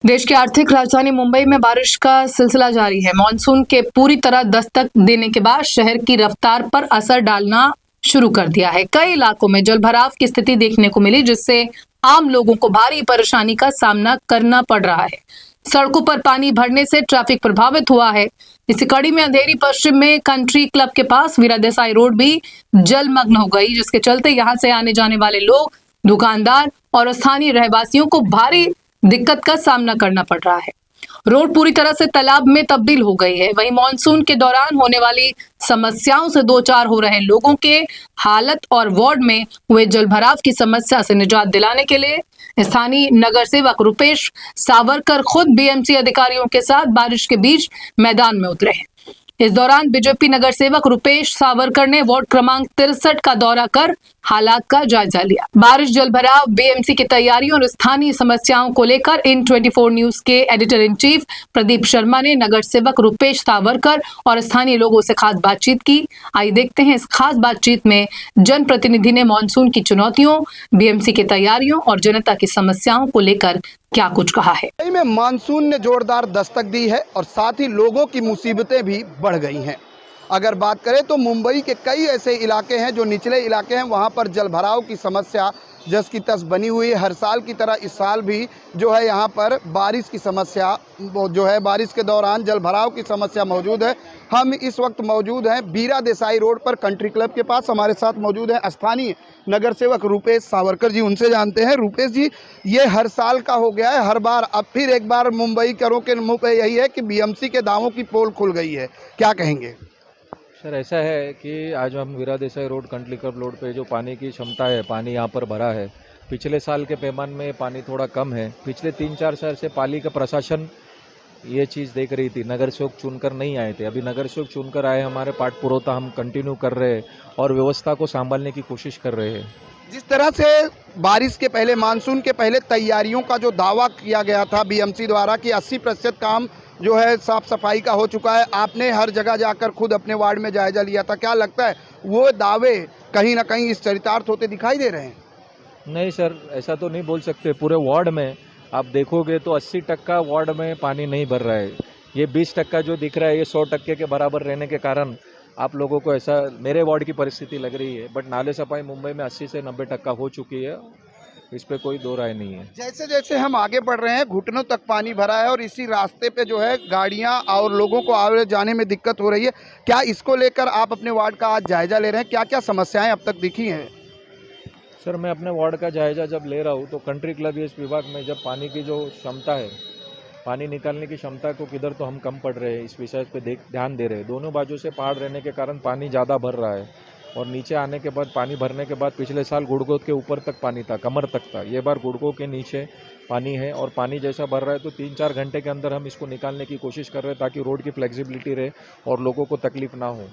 देश की आर्थिक राजधानी मुंबई में बारिश का सिलसिला जारी है। मॉनसून के पूरी तरह दस्तक देने के बाद शहर की रफ्तार पर असर डालना शुरू कर दिया है। कई इलाकों में जलभराव की स्थिति देखने को मिली, जिससे आम लोगों को भारी परेशानी का सामना करना पड़ रहा है। सड़कों पर पानी भरने से ट्रैफिक प्रभावित हुआ है। इसी कड़ी में अंधेरी पश्चिम में कंट्री क्लब के पास वीरा देसाई रोड भी जलमग्न हो गई, जिसके चलते यहां से आने जाने वाले लोग, दुकानदार और स्थानीय रहवासियों को भारी दिक्कत का सामना करना पड़ रहा है। रोड पूरी तरह से तालाब में तब्दील हो गई है। वहीं मॉनसून के दौरान होने वाली समस्याओं से दो चार हो रहे लोगों के हालत और वार्ड में हुए जलभराव की समस्या से निजात दिलाने के लिए स्थानीय नगर सेवक रुपेश सावरकर खुद बीएमसी अधिकारियों के साथ बारिश के बीच मैदान में उतरे हैं। इस दौरान बीजेपी नगर सेवक रुपेश सावरकर ने वार्ड क्रमांक 63 का दौरा कर हालात का जायजा लिया। बारिश, जलभराव, बीएमसी की तैयारियों और स्थानीय समस्याओं को लेकर इन 24 न्यूज के editor in chief Pradeep Sharma ने नगर सेवक रुपेश सावरकर और स्थानीय लोगों से खास बातचीत की। आइए देखते हैं इस खास बातचीत में जनप्रतिनिधि ने मॉनसून की चुनौतियों, बीएमसी की तैयारियों और जनता की समस्याओं को लेकर क्या कुछ कहा है। मुंबई में मानसून ने जोरदार दस्तक दी है और साथ ही लोगों की मुसीबतें भी बढ़ गई हैं। अगर बात करें तो मुंबई के कई ऐसे इलाके हैं जो निचले इलाके हैं, वहां पर जलभराव की समस्या जस की तस बनी हुई है। हर साल की तरह इस साल भी जो है यहाँ पर बारिश की समस्या जो है, बारिश के दौरान जलभराव की समस्या मौजूद है। हम इस वक्त मौजूद हैं वीरा देसाई रोड पर कंट्री क्लब के पास। हमारे साथ मौजूद है स्थानीय नगर सेवक रुपेश सावरकर जी, उनसे जानते हैं। रुपेश जी, ये हर साल का हो गया है, हर बार अब फिर एक बार मुंबई करों के मुंह पे यही है कि बीएमसी के दावों की पोल खुल गई है, क्या कहेंगे? सर, ऐसा है कि आज हम Veera Desai road country club road पे जो पानी की क्षमता है, पानी यहाँ पर भरा है। पिछले साल के पैमान में पानी थोड़ा कम है। पिछले 3-4 साल से पालिका प्रशासन ये चीज़ देख रही थी। नगर सेवक चुनकर नहीं आए थे, अभी नगर सेवक चुनकर आए। हमारे पाठ पुरोता हम कंटिन्यू कर रहे हैं और व्यवस्था को संभालने की कोशिश कर रहे हैं। जिस तरह से बारिश के पहले, मानसून के पहले तैयारियों का जो दावा किया गया था बीएमसी द्वारा कि 80% काम जो है साफ सफाई का हो चुका है, आपने हर जगह जाकर खुद अपने वार्ड में जायजा लिया था, क्या लगता है वो दावे कहीं ना कहीं इस चरितार्थ होते दिखाई दे रहे हैं? नहीं सर, ऐसा तो नहीं बोल सकते। पूरे वार्ड में आप देखोगे तो 80% वार्ड में पानी नहीं भर रहा है। ये 20% जो दिख रहा है, ये 100% के बराबर रहने के कारण आप लोगों को ऐसा मेरे वार्ड की परिस्थिति लग रही है। बट नाले सफाई मुंबई में 80 से 90% हो चुकी है, इस पे कोई दो राय नहीं है। जैसे जैसे हम आगे बढ़ रहे हैं, घुटनों तक पानी भरा है और इसी रास्ते पे जो है गाड़ियां और लोगों को आने जाने में दिक्कत हो रही है। क्या इसको लेकर आप अपने वार्ड का आज जायजा ले रहे हैं? क्या क्या समस्याएं अब तक दिखी हैं? सर, मैं अपने वार्ड का जायजा जब ले रहा हूँ तो कंट्री क्लब इस विभाग में जब पानी की जो क्षमता है, पानी निकालने की क्षमता को किधर तो हम कम पड़ रहे हैं, इस विषय पे ध्यान दे रहे हैं। दोनों बाजू से पहाड़ रहने के कारण पानी ज़्यादा भर रहा है और नीचे आने के बाद, पानी भरने के बाद, पिछले साल गुड़गों के ऊपर तक पानी था, कमर तक था। ये बार गुड़गों के नीचे पानी है और पानी जैसा भर रहा है तो 3-4 घंटे के अंदर हम इसको निकालने की कोशिश कर रहे हैं ताकि रोड की फ्लेक्सिबिलिटी रहे और लोगों को तकलीफ ना हो।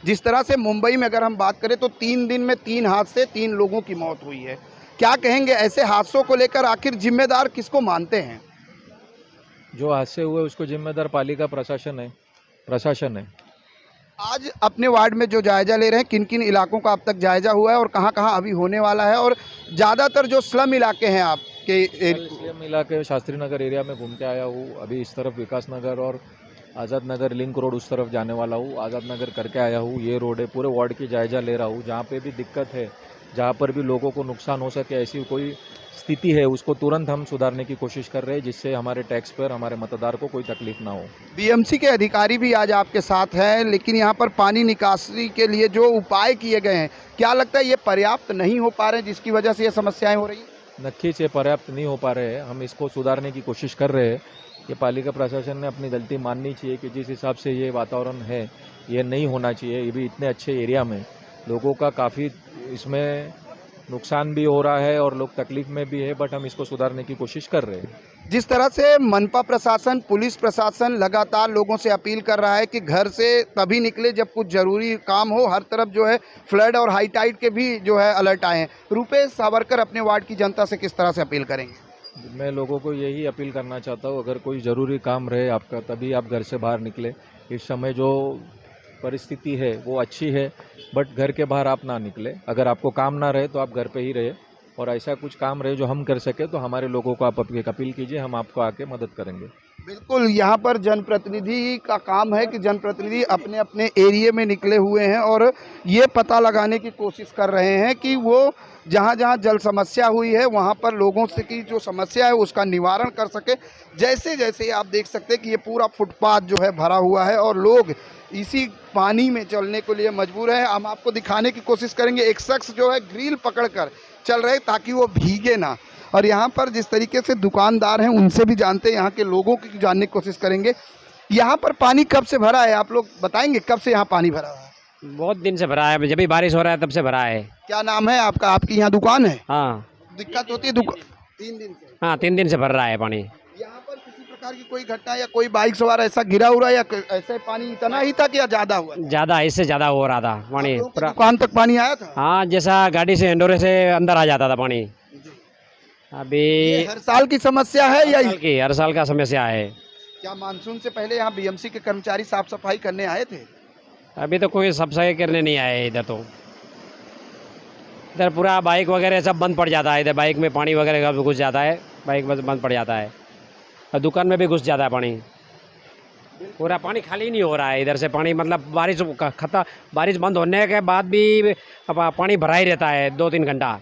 जिस तरह से मुंबई में अगर हम बात करें तो 3 दिन में 3 हादसे, 3 लोगों की मौत हुई है, क्या कहेंगे ऐसे हादसों को लेकर? आखिर जिम्मेदार किसको मानते हैं? जो हादसे हुए उसको जिम्मेदार पालिका प्रशासन है। आज अपने वार्ड में जो जायजा ले रहे हैं, किन किन इलाकों का अब तक जायजा हुआ है और कहां कहां अभी होने वाला है? और ज़्यादातर जो स्लम इलाके हैं आपके स्लम इलाके शास्त्री नगर एरिया में घूम के आया हूँ। अभी इस तरफ विकास नगर और आज़ाद नगर लिंक रोड उस तरफ जाने वाला हूँ। आज़ाद नगर करके आया हूँ। ये रोड है, पूरे वार्ड की जायजा ले रहा हूँ। जहाँ पे भी दिक्कत है, जहाँ पर भी लोगों को नुकसान हो सके, ऐसी कोई स्थिति है, उसको तुरंत हम सुधारने की कोशिश कर रहे हैं, जिससे हमारे टैक्स पर, हमारे मतदार को कोई तकलीफ ना हो। बीएमसी के अधिकारी भी आज आपके साथ हैं, लेकिन यहाँ पर पानी निकासी के लिए जो उपाय किए गए हैं, क्या लगता है ये पर्याप्त नहीं हो पा रहे हैं, जिसकी वजह से ये समस्याएं हो रही हैं? नक्कीच ये पर्याप्त नहीं हो पा रहे हैं। हम इसको सुधारने की कोशिश कर रहे हैं। ये पालिका प्रशासन ने अपनी गलती माननी चाहिए कि जिस हिसाब से ये वातावरण है, ये नहीं होना चाहिए। ये भी इतने अच्छे एरिया में लोगों का काफ़ी इसमें नुकसान भी हो रहा है और लोग तकलीफ में भी है, बट हम इसको सुधारने की कोशिश कर रहे हैं। जिस तरह से मनपा प्रशासन, पुलिस प्रशासन लगातार लोगों से अपील कर रहा है कि घर से तभी निकले जब कुछ ज़रूरी काम हो, हर तरफ जो है फ्लड और हाई टाइड के भी जो है अलर्ट आए हैं। रुपेश सावरकर अपने वार्ड की जनता से किस तरह से अपील करेंगे? मैं लोगों को यही अपील करना चाहता हूँ, अगर कोई ज़रूरी काम रहे आपका, तभी आप घर से बाहर निकले। इस समय जो परिस्थिति है वो अच्छी है, बट घर के बाहर आप ना निकले। अगर आपको काम ना रहे तो आप घर पे ही रहे। और ऐसा कुछ काम रहे जो हम कर सके तो हमारे लोगों को आप अपील कीजिए, हम आपको आके मदद करेंगे। बिल्कुल, यहाँ पर जनप्रतिनिधि का काम है कि जनप्रतिनिधि अपने अपने एरिया में निकले हुए हैं और ये पता लगाने की कोशिश कर रहे हैं कि वो जहाँ जहाँ जल समस्या हुई है वहाँ पर लोगों से की जो समस्या है उसका निवारण कर सके। जैसे जैसे आप देख सकते हैं कि ये पूरा फुटपाथ जो है भरा हुआ है और लोग इसी पानी में चलने के लिए मजबूर हैं। हम आपको दिखाने की कोशिश करेंगे, एक शख्स जो है ग्रिल पकड़कर चल रहे ताकि वो भीगे ना। और यहाँ पर जिस तरीके से दुकानदार हैं उनसे भी जानते हैं, यहाँ के लोगों की जानने की कोशिश करेंगे। यहाँ पर पानी कब से भरा है, आप लोग बताएंगे कब से यहाँ पानी भरा है? बहुत दिन से भरा है, जब भी बारिश हो रहा है तब से भरा है। क्या नाम है आपका? आपकी यहाँ दुकान है? हाँ दिक्कत होती है 3 दिन से? हाँ 3 दिन से भर रहा है पानी। यहाँ पर किसी प्रकार की कोई घटना या कोई बाइक सवार ऐसा गिरा हुआ या ऐसे पानी इतना ही था कि या ज्यादा हुआ? ज़्यादा, इससे ज़्यादा हो रहा था पानी पूरा। दुकान तक पानी आया था? हाँ, जैसा गाड़ी से इंडोरे से अंदर आ जाता था पानी। अभी ये हर साल की समस्या है या हर साल का समस्या है। क्या मानसून से पहले यहाँ बीएमसी के कर्मचारी साफ सफाई करने आए थे? अभी तो कोई सफाई करने नहीं आए इधर। तो इधर पूरा बाइक वगैरह सब बंद पड़ जाता है। इधर बाइक में पानी वगैरह घुस जाता है, बाइक बंद पड़ जाता है और दुकान में भी घुस जाता है पानी। पूरा पानी खाली नहीं हो रहा है इधर से। पानी मतलब बारिश बंद होने के बाद भी पानी भरा ही रहता है 2-3 घंटा।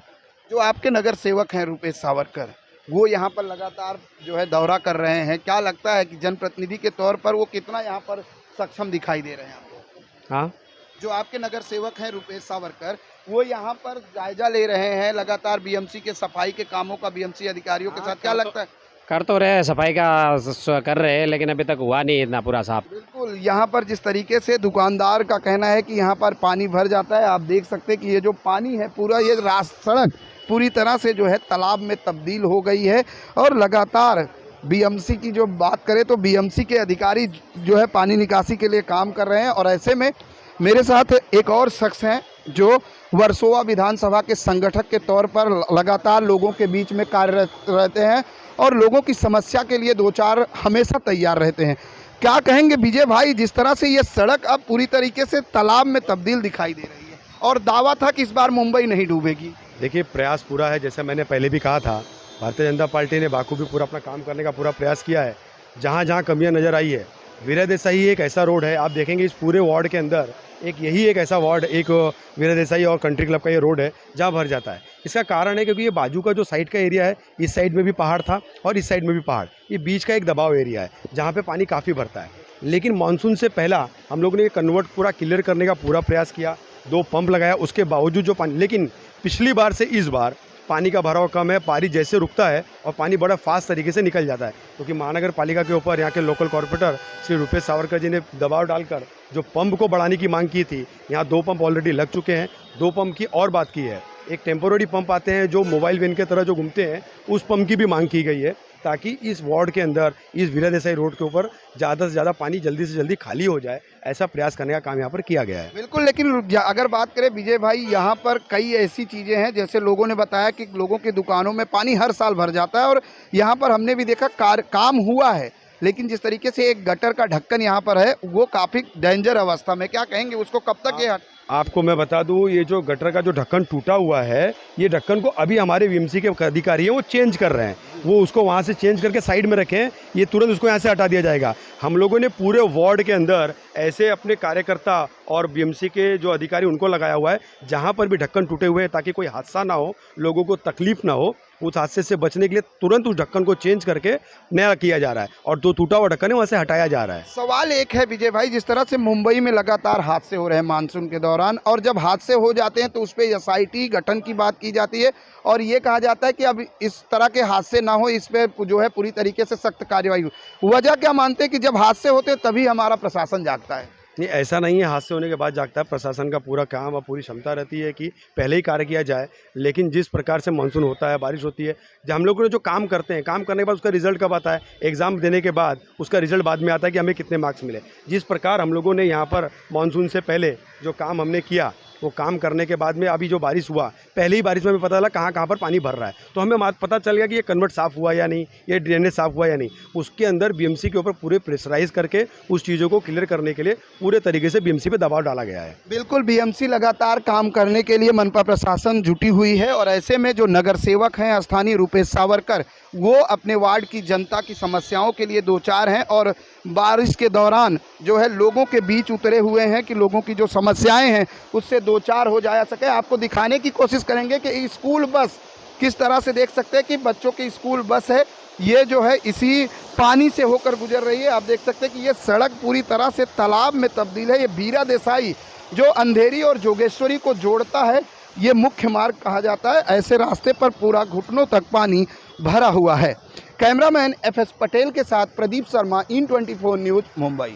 जो आपके नगर सेवक हैं रुपेश सावरकर, वो यहाँ पर लगातार जो है दौरा कर रहे हैं, क्या लगता है कि जनप्रतिनिधि के तौर पर वो कितना यहाँ पर सक्षम दिखाई दे रहे हैं आपको? हाँ, जो आपके नगर सेवक हैं रुपेश सावरकर, वो यहाँ पर जायजा ले रहे हैं लगातार बीएमसी के सफाई के कामों का बीएमसी अधिकारियों के साथ, क्या लगता है? कर तो रहे, सफाई का कर रहे हैं, लेकिन अभी तक हुआ नहीं इतना पूरा साफ। बिल्कुल, यहाँ पर जिस तरीके से दुकानदार का कहना है कि यहाँ पर पानी भर जाता है, आप देख सकते हैं कि ये जो पानी है पूरा ये सड़क पूरी तरह से जो है तालाब में तब्दील हो गई है। और लगातार बीएमसी की जो बात करें तो बीएमसी के अधिकारी जो है पानी निकासी के लिए काम कर रहे हैं। और ऐसे में मेरे साथ एक और शख्स हैं जो वर्सोवा विधानसभा के संगठक के तौर पर लगातार लोगों के बीच में कार्यरत रहते हैं और लोगों की समस्या के लिए 2-4 हमेशा तैयार रहते हैं। क्या कहेंगे विजय भाई, जिस तरह से ये सड़क अब पूरी तरीके से तालाब में तब्दील दिखाई दे रही है और दावा था कि इस बार मुंबई नहीं डूबेगी? देखिए, प्रयास पूरा है। जैसे मैंने पहले भी कहा था, भारतीय जनता पार्टी ने बाखूबी पूरा अपना काम करने का पूरा प्रयास किया है। जहाँ जहाँ कमियाँ नज़र आई है, वीरा देसाई एक ऐसा रोड है, आप देखेंगे इस पूरे वार्ड के अंदर यही एक ऐसा वार्ड, एक वीरा देसाई और कंट्री क्लब का ये रोड है जहाँ भर जाता है। इसका कारण है क्योंकि ये बाजू का जो साइड का एरिया है, इस साइड में भी पहाड़ था और इस साइड में भी पहाड़, ये बीच का एक दबाव एरिया है जहाँ पे पानी काफ़ी भरता है। लेकिन मानसून से पहला हम लोगों ने ये कन्वर्ट पूरा क्लियर करने का पूरा प्रयास किया, 2 पंप लगाया, उसके बावजूद जो पानी, लेकिन पिछली बार से इस बार पानी का भराव कम है। बारिश जैसे रुकता है और पानी बड़ा फास्ट तरीके से निकल जाता है, क्योंकि महानगर पालिका के ऊपर यहाँ के लोकल कॉर्पोरेटर श्री रुपेश सावरकर जी ने दबाव डालकर जो पंप को बढ़ाने की मांग की थी, यहाँ 2 पंप ऑलरेडी लग चुके हैं। 2 पंप की और बात की है, एक टेम्पोररी पंप आते हैं जो मोबाइल वैन के तरह जो घूमते हैं, उस पंप की भी मांग की गई है ताकि इस वार्ड के अंदर, इस वीरा देसाई रोड के ऊपर ज़्यादा से ज़्यादा पानी जल्दी से जल्दी खाली हो जाए। ऐसा प्रयास करने का काम यहाँ पर किया गया है। बिल्कुल, लेकिन अगर बात करें विजय भाई, यहाँ पर कई ऐसी चीज़ें हैं, जैसे लोगों ने बताया कि लोगों की दुकानों में पानी हर साल भर जाता है और यहाँ पर हमने भी देखा काम हुआ है, लेकिन जिस तरीके से एक गटर का ढक्कन यहाँ पर है वो काफ़ी डेंजर अवस्था में, क्या कहेंगे उसको कब तक ये आपको मैं बता दूं, ये जो गटर का जो ढक्कन टूटा हुआ है, ये ढक्कन को अभी हमारे बीएमसी के अधिकारी हैं वो चेंज कर रहे हैं। वो उसको वहाँ से चेंज करके साइड में रखें, ये तुरंत उसको यहाँ से हटा दिया जाएगा। हम लोगों ने पूरे वार्ड के अंदर ऐसे अपने कार्यकर्ता और बीएमसी के जो अधिकारी उनको लगाया हुआ है, जहाँ पर भी ढक्कन टूटे हुए हैं ताकि कोई हादसा ना हो, लोगों को तकलीफ ना हो, उस हादसे से बचने के लिए तुरंत उस ढक्कन को चेंज करके नया किया जा रहा है और जो टूटा हुआ ढक्कन है वहाँ से हटाया जा रहा है। सवाल एक है विजय भाई, जिस तरह से मुंबई में लगातार हादसे हो रहे हैं मानसून के दौरान, और जब हादसे हो जाते हैं तो उस पर एसआईटी गठन की बात की जाती है और ये कहा जाता है कि अब इस तरह के हादसे ना हो, इस पर जो है पूरी तरीके से सख्त कार्रवाई हो। वजह क्या मानते हैं कि जब हादसे होते हैं तभी हमारा प्रशासन जागता है? नहीं, ऐसा नहीं है, हादसे होने के बाद जागता है। प्रशासन का पूरा काम और पूरी क्षमता रहती है कि पहले ही कार्य किया जाए, लेकिन जिस प्रकार से मानसून होता है, बारिश होती है, जब हम लोगों ने जो काम करते हैं, काम करने के बाद उसका रिजल्ट कब आता है? एग्ज़ाम देने के बाद उसका रिजल्ट बाद में आता है कि हमें कितने मार्क्स मिले। जिस प्रकार हम लोगों ने यहाँ पर मानसून से पहले जो काम हमने किया, वो काम करने के बाद में अभी जो बारिश हुआ, पहली ही बारिश में हमें पता चला कहाँ पर पानी भर रहा है। तो हमें पता चल गया कि ये कन्वर्ट साफ़ हुआ या नहीं, ये ड्रेनेज साफ़ हुआ या नहीं। उसके अंदर बीएमसी के ऊपर पूरे प्रेशराइज करके उस चीज़ों को क्लियर करने के लिए पूरे तरीके से बीएमसी पे दबाव डाला गया है। बिल्कुल, बीएमसी लगातार काम करने के लिए मनपा प्रशासन जुटी हुई है और ऐसे में जो नगर सेवक हैं स्थानीय रूपेश सावरकर, वो अपने वार्ड की जनता की समस्याओं के लिए दो चार हैं और बारिश के दौरान जो है लोगों के बीच उतरे हुए हैं कि लोगों की जो समस्याएं हैं उससे दो चार हो जा सके। आपको दिखाने की कोशिश करेंगे कि स्कूल बस किस तरह से, देख सकते हैं कि बच्चों की स्कूल बस है, ये जो है इसी पानी से होकर गुजर रही है। आप देख सकते हैं कि ये सड़क पूरी तरह से तालाब में तब्दील है। ये बीरा देसाई जो अंधेरी और जोगेश्वरी को जोड़ता है, ये मुख्य मार्ग कहा जाता है। ऐसे रास्ते पर पूरा घुटनों तक पानी भरा हुआ है। कैमरामैन FS पटेल के साथ प्रदीप शर्मा, IN24 न्यूज़, मुंबई।